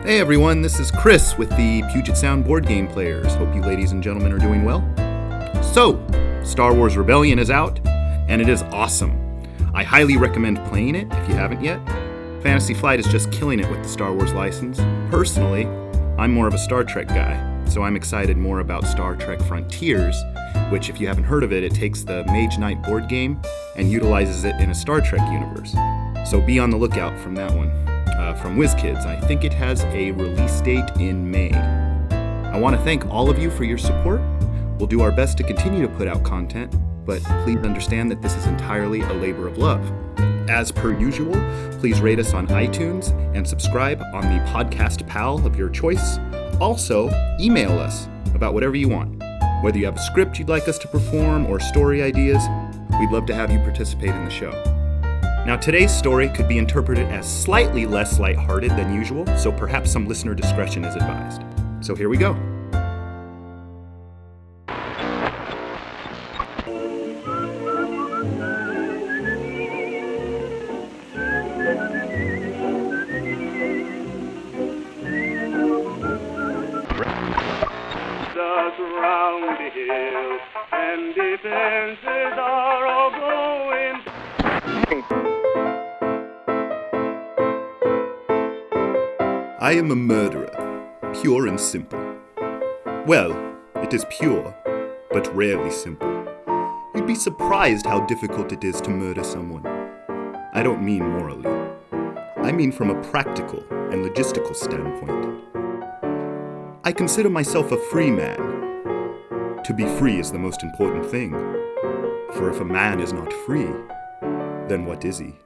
Hey everyone, this is Chris with the Puget Sound Board Game Players. Hope you ladies and gentlemen are doing well. So, Star Wars Rebellion is out, and it is awesome. I highly recommend playing it if you haven't yet. Fantasy Flight is just killing it with the Star Wars license. Personally, I'm more of a Star Trek guy, so I'm excited more about Star Trek Frontiers, which, if you haven't heard of it, it takes the Mage Knight board game and utilizes it in a Star Trek universe. So be on the lookout from that one. From WizKids. I think it has a release date in May. I want to thank all of you for your support. We'll do our best to continue to put out content, but please understand that this is entirely a labor of love. As per usual, please rate us on iTunes and subscribe on the podcast pal of your choice. Also, email us about whatever you want. Whether you have a script you'd like us to perform or story ideas, we'd love to have you participate in the show. Now, today's story could be interpreted as slightly less lighthearted than usual, so perhaps some listener discretion is advised. So here we go. Around the hills, and defenses are all going. I am a murderer, pure and simple. Well, it is pure, but rarely simple. You'd be surprised how difficult it is to murder someone. I don't mean morally. I mean from a practical and logistical standpoint. I consider myself a free man. To be free is the most important thing. For if a man is not free, then what is he?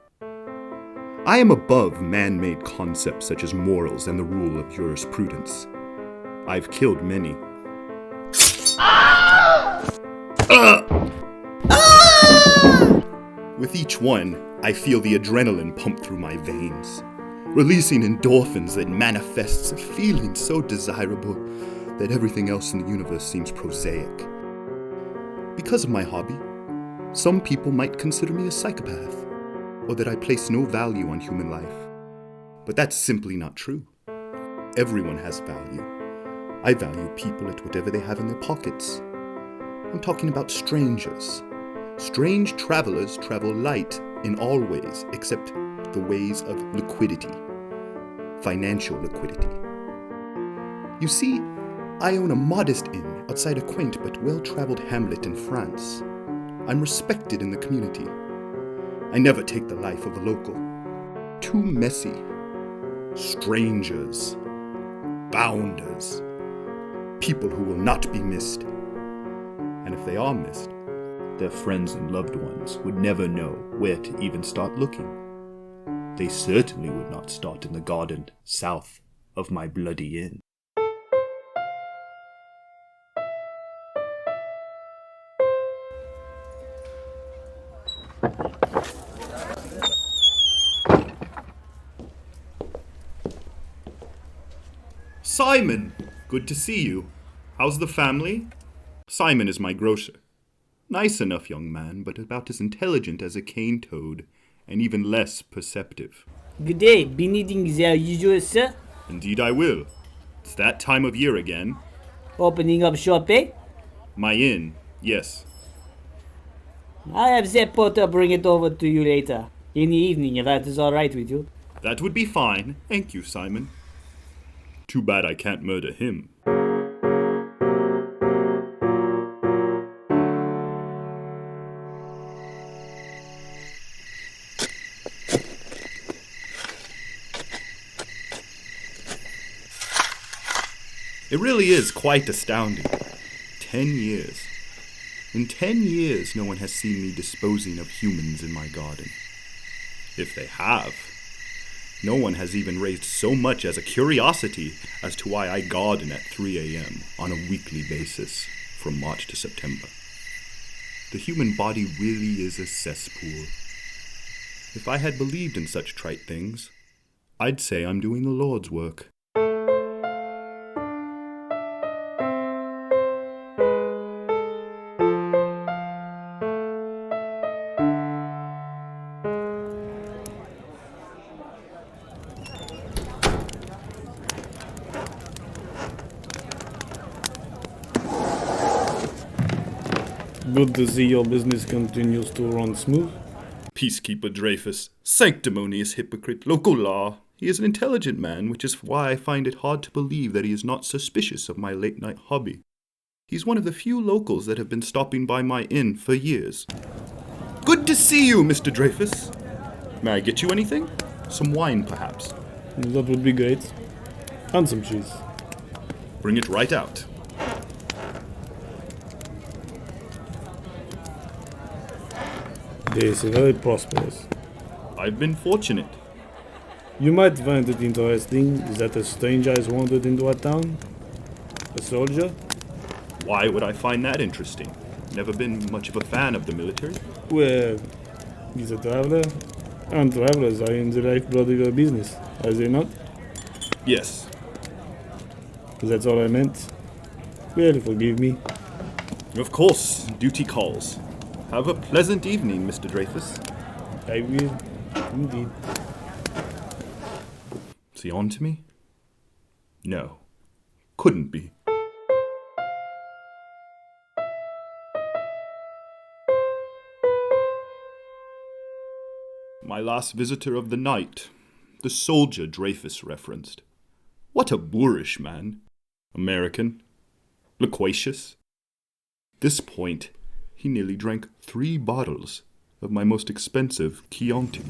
I am above man-made concepts such as morals and the rule of jurisprudence. I've killed many. With each one, I feel the adrenaline pump through my veins, releasing endorphins that manifests a feeling so desirable that everything else in the universe seems prosaic. Because of my hobby, some people might consider me a psychopath, or that I place no value on human life. But that's simply not true. Everyone has value. I value people at whatever they have in their pockets. I'm talking about strangers. Strange travelers travel light in all ways except the ways of liquidity. Financial liquidity. You see, I own a modest inn outside a quaint but well-traveled hamlet in France. I'm respected in the community. I never take the life of a local. Too messy. Strangers. Bounders. People who will not be missed. And if they are missed, their friends and loved ones would never know where to even start looking. They certainly would not start in the garden south of my bloody inn. Simon! Good to see you. How's the family? Simon is my grocer. Nice enough young man, but about as intelligent as a cane toad, and even less perceptive. Good day, be needing the usual, sir? Indeed I will. It's that time of year again. Opening up shop, eh? My inn, yes. I'll have the porter bring it over to you later. In the evening, if that is alright with you. That would be fine. Thank you, Simon. Too bad I can't murder him. It really is quite astounding. 10 years. In 10 years, no one has seen me disposing of humans in my garden. If they have, no one has even raised so much as a curiosity as to why I garden at 3 a.m. on a weekly basis from March to September. The human body really is a cesspool. If I had believed in such trite things, I'd say I'm doing the Lord's work. Good to see your business continues to run smooth. Peacekeeper Dreyfus, sanctimonious hypocrite, local law. He is an intelligent man, which is why I find it hard to believe that he is not suspicious of my late-night hobby. He's one of the few locals that have been stopping by my inn for years. Good to see you, Mr. Dreyfus. May I get you anything? Some wine, perhaps? That would be great. And some cheese. Bring it right out. This is very prosperous. I've been fortunate. You might find it interesting that a stranger has wandered into our town. A soldier? Why would I find that interesting? Never been much of a fan of the military. Well, he's a traveler. And travelers are in the lifeblood of your business, are they not? Yes. That's all I meant. Well, forgive me. Of course, duty calls. Have a pleasant evening, Mr. Dreyfus. I will, indeed. Is he on to me? No. Couldn't be. My last visitor of the night, the soldier Dreyfus referenced. What a boorish man. American. Loquacious. At this point, he nearly drank 3 bottles of my most expensive Chianti.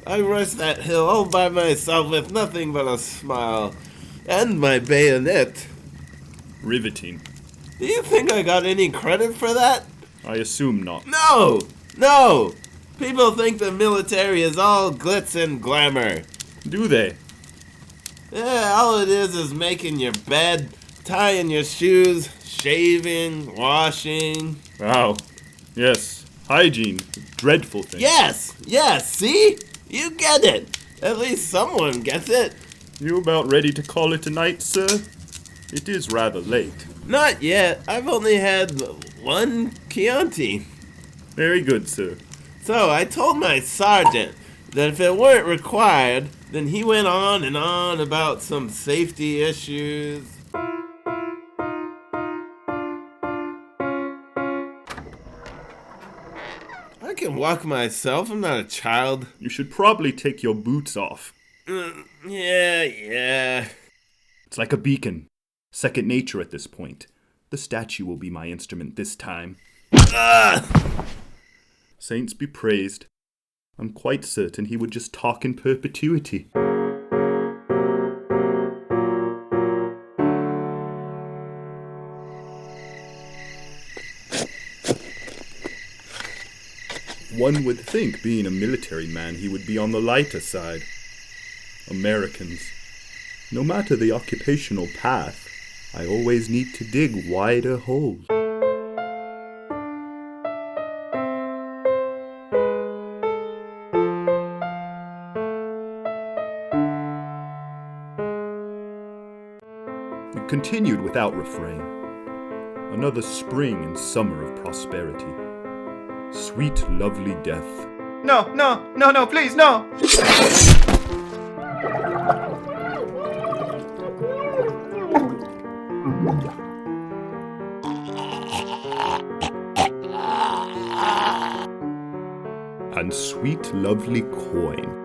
I rushed that hill all by myself with nothing but a smile. And my bayonet. Riveting. Do you think I got any credit for that? I assume not. No! No! People think the military is all glitz and glamour. Do they? Yeah, all it is making your bed, tying your shoes, shaving, washing. Wow. Yes. Hygiene. Dreadful thing. Yes! Yes, see? You get it. At least someone gets it. You about ready to call it a night, sir? It is rather late. Not yet. I've only had 1 Chianti. Very good, sir. So I told my sergeant that if it weren't required, then he went on and on about some safety issues. I can walk myself. I'm not a child. You should probably take your boots off. Yeah. It's like a beacon. Second nature at this point. The statue will be my instrument this time. Saints be praised. I'm quite certain he would just talk in perpetuity. One would think, being a military man, he would be on the lighter side. Americans. No matter the occupational path, I always need to dig wider holes. It continued without refrain. Another spring and summer of prosperity. Sweet, lovely death. No, please, no! And sweet, lovely coin.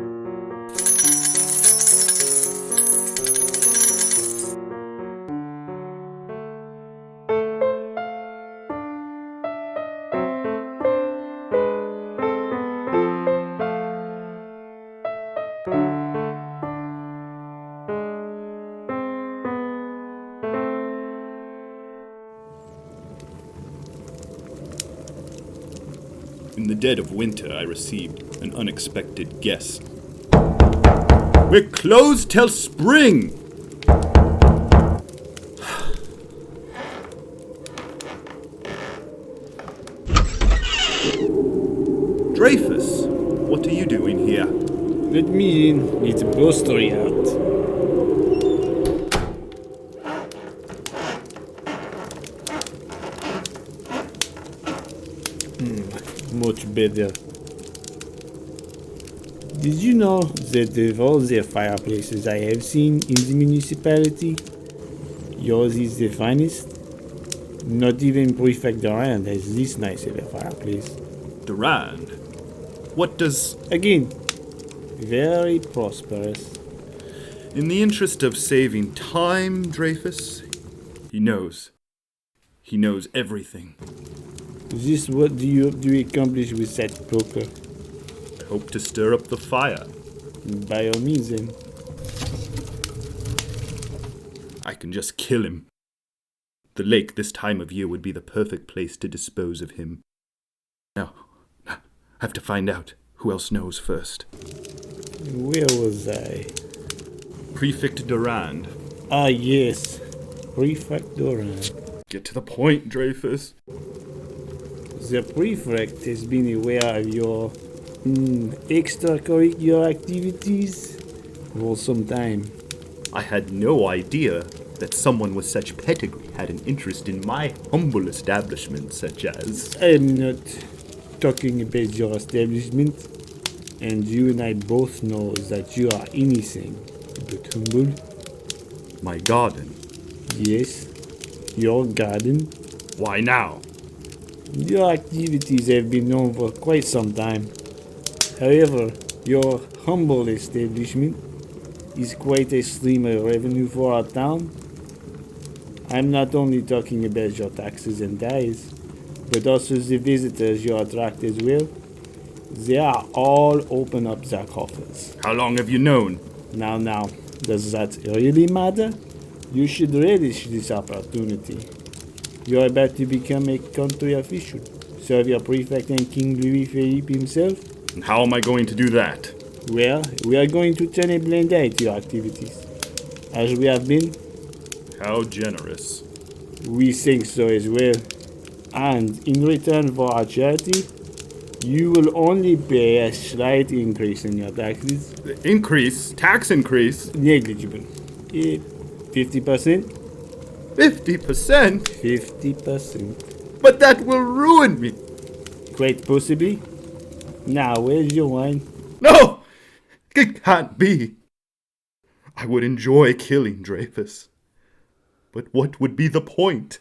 In the dead of winter, I received an unexpected guest. We're closed till spring! Dreyfus, what are you doing here? Let me in. It's a blustery out. Much better. Did you know that of all the fireplaces I have seen in the municipality, yours is the finest? Not even Prefect Durand has this nice of a fireplace. Durand? What does... Again, very prosperous. In the interest of saving time, Dreyfus, he knows. He knows everything. This what do you hope to accomplish with that poker? I hope to stir up the fire. By all means, then. I can just kill him. The lake this time of year would be the perfect place to dispose of him. Now, I have to find out who else knows first. Where was I? Prefect Durand. Ah, yes. Prefect Durand. Get to the point, Dreyfus. The prefect has been aware of your extracurricular activities for some time. I had no idea that someone with such pedigree had an interest in my humble establishment, such as... I'm not talking about your establishment, and you and I both know that you are anything but humble. my garden. Yes, your garden. Why now? Your activities have been known for quite some time. However, your humble establishment is quite a stream of revenue for our town. I'm not only talking about your taxes and tithes, but also the visitors you attract as well. They are all open up their coffers. How long have you known? Now, does that really matter? You should relish this opportunity. You're about to become a country official. Serve your prefect and King Louis Philippe himself. And how am I going to do that? Well, we are going to turn a blind eye to your activities. As we have been, How generous. we think so as well. And in return for our charity, you will only pay a slight increase in your taxes. Increase? Tax increase? Negligible. 50%? 50%? 50%. But that will ruin me. Quite possibly. Now, where's your wine? No! It can't be. I would enjoy killing Dreyfus. But what would be the point?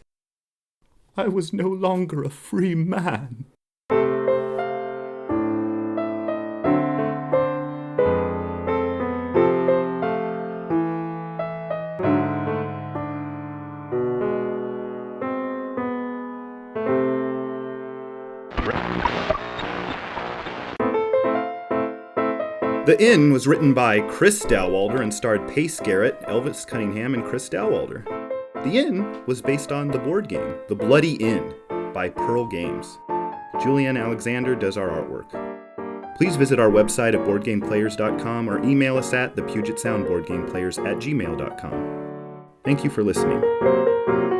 I was no longer a free man. The Inn was written by Chris Dowalder and starred Pace Garrett, Elvis Cunningham, and Chris Dowalder. The Inn was based on the board game, The Bloody Inn, by Pearl Games. Julianne Alexander does our artwork. Please visit our website at boardgameplayers.com or email us at thepugitsoundboardgameplayers@gmail.com. Thank you for listening.